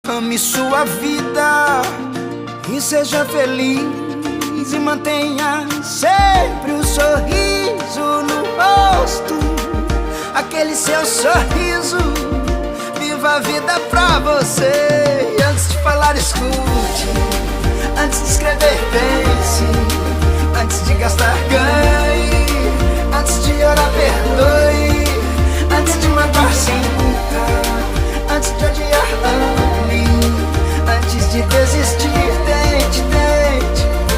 Ame sua vida e seja feliz, e mantenha sempre um sorriso no rosto, aquele seu sorriso. Viva a vida pra você. E antes de falar, escute. Antes de escrever, pense.